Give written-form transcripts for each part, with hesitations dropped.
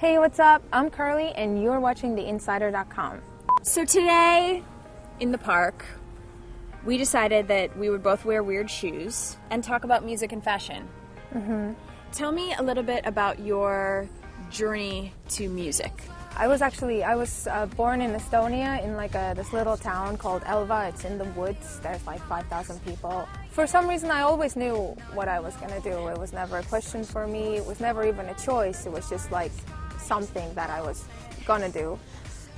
Hey, what's up? I'm Kerli, and you're watching TheInsider.com. So today, in the park, we decided that we would both wear weird shoes and talk about music and fashion. Tell me a little bit about your journey to music. I was born in Estonia in this little town called Elva. It's in the woods. There's like 5,000 people. For some reason, I always knew what I was gonna do. It was never a question for me. It was never even a choice. It was just like something that I was gonna do.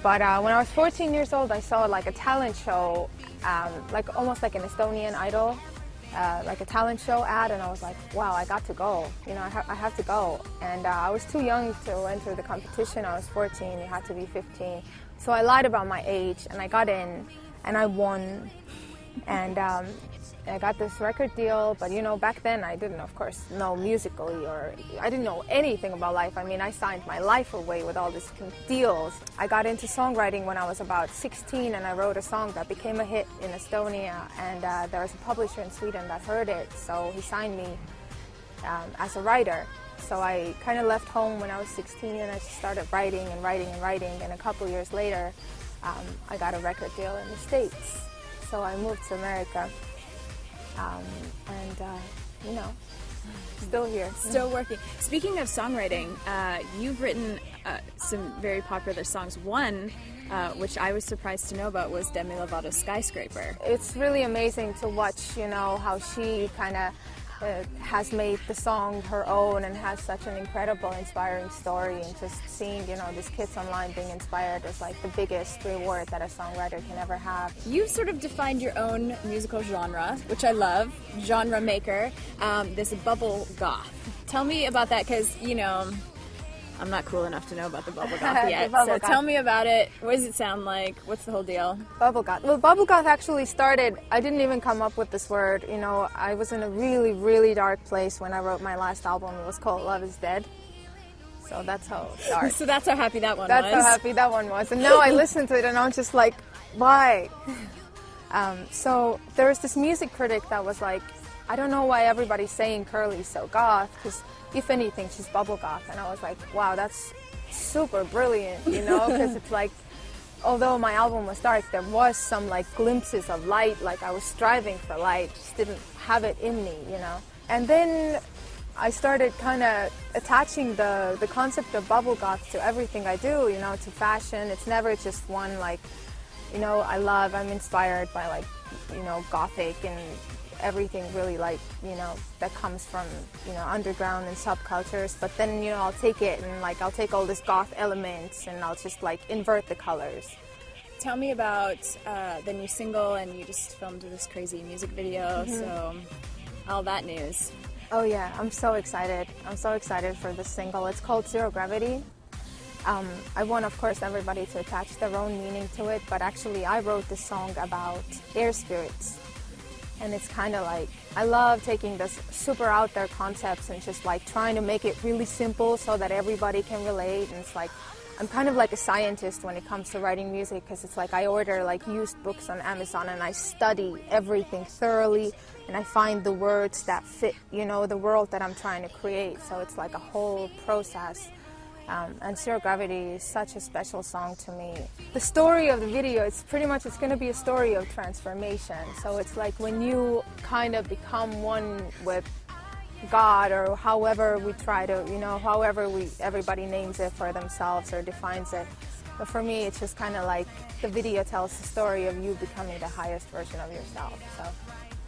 But when I was 14 years old, I saw like a talent show, almost like an Estonian Idol, like a talent show ad, and I was like, wow, I got to go. You know, I have to go. And I was too young to enter the competition. I was 14, you had to be 15. So I lied about my age, and I got in, and I won. And I got this record deal, but you know, back then I didn't, of course, know musically, or I didn't know anything about life. I mean, I signed my life away with all these deals. I got into songwriting when I was about 16, and I wrote a song that became a hit in Estonia, and there was a publisher in Sweden that heard it, so he signed me as a writer. So I kind of left home when I was 16, and I just started writing and writing and writing, and a couple years later, I got a record deal in the States. So I moved to America. You know, still here. Still working. Speaking of songwriting, you've written some very popular songs. One, which I was surprised to know about, was Demi Lovato's Skyscraper. It's really amazing to watch, you know, how she kind of has made the song her own and has such an incredible, inspiring story, and just seeing, you know, these kids online being inspired is like the biggest reward that a songwriter can ever have. You've sort of defined your own musical genre, which I love, genre maker, this BubbleGoth. Tell me about that, because, you know, I'm not cool enough to know about the BubbleGoth yet, so tell me about it. What does it sound like? What's the whole deal? BubbleGoth. Well, BubbleGoth actually started, I didn't even come up with this word. You know, I was in a really, really dark place when I wrote my last album. It was called Love is Dead. So that's how dark. So that's how happy that one was. That's how happy that one was. And now I listen to it and I'm just like, why? So there was this music critic that was like, I don't know why everybody's saying Kerli's so goth, because if anything, she's BubbleGoth. And I was like, wow, that's super brilliant, you know, because it's like, although my album was dark, there was some like glimpses of light, like I was striving for light, just didn't have it in me, you know. And then I started kind of attaching the concept of BubbleGoth to everything I do, you know, to fashion. It's never just one, like, you know, I'm inspired by, like, you know, gothic and everything really, like, you know, that comes from, you know, underground and subcultures. But then, you know, I'll take it and like I'll take all these goth elements and I'll just like invert the colors. Tell me about the new single, and you just filmed this crazy music video, so all that news. Oh yeah, I'm so excited. I'm so excited for this single. It's called Zero Gravity. I want, of course, everybody to attach their own meaning to it, but actually I wrote this song about air spirits. And it's kind of like, I love taking this super out there concepts and just like trying to make it really simple so that everybody can relate. And it's like, I'm kind of like a scientist when it comes to writing music, because it's like I order like used books on Amazon and I study everything thoroughly and I find the words that fit, you know, the world that I'm trying to create. So it's like a whole process. And Zero Gravity is such a special song to me. The story of the video, it's going to be a story of transformation. So it's like when you kind of become one with God, or however we try to, you know, everybody names it for themselves or defines it. But for me, it's just kind of like the video tells the story of you becoming the highest version of yourself. So.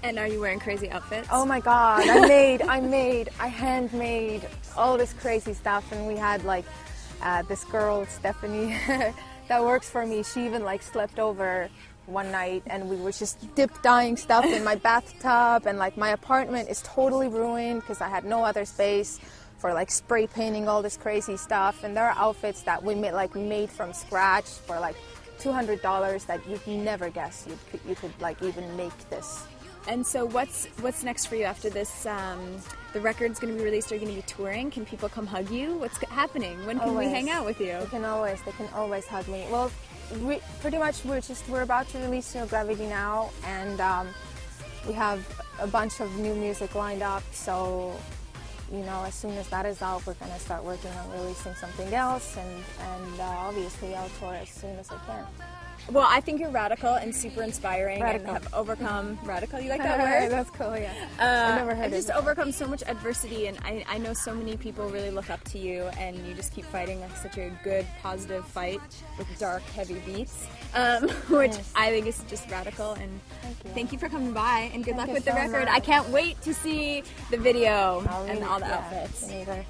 And are you wearing crazy outfits? Oh my God, I handmade all this crazy stuff, and we had like this girl, Stephanie, that works for me. She even like slept over one night, and we were just dip dyeing stuff in my bathtub, and like my apartment is totally ruined because I had no other space for like spray painting all this crazy stuff. And there are outfits that we made from scratch for like $200 that you'd never guess you could like even make this. And so what's next for you after this? The record's going to be released. Are you going to be touring? Can people come hug you? What's happening? When can we hang out with you? They can always hug me. Well, pretty much we're about to release Zero Gravity now, and we have a bunch of new music lined up. So you know, as soon as that is out, we're going to start working on releasing something else, and obviously I'll tour as soon as I can. Well, I think you're radical and super inspiring and have overcome radical. You like that word? That's cool, yeah. I never heard I've it just before. overcome so much adversity, and I know so many people really look up to you, and you just keep fighting like such a good, positive fight with dark, heavy beats, which I think is just radical. And thank you for coming by, and good luck with the record. I can't wait to see the video and all the outfits. Me neither.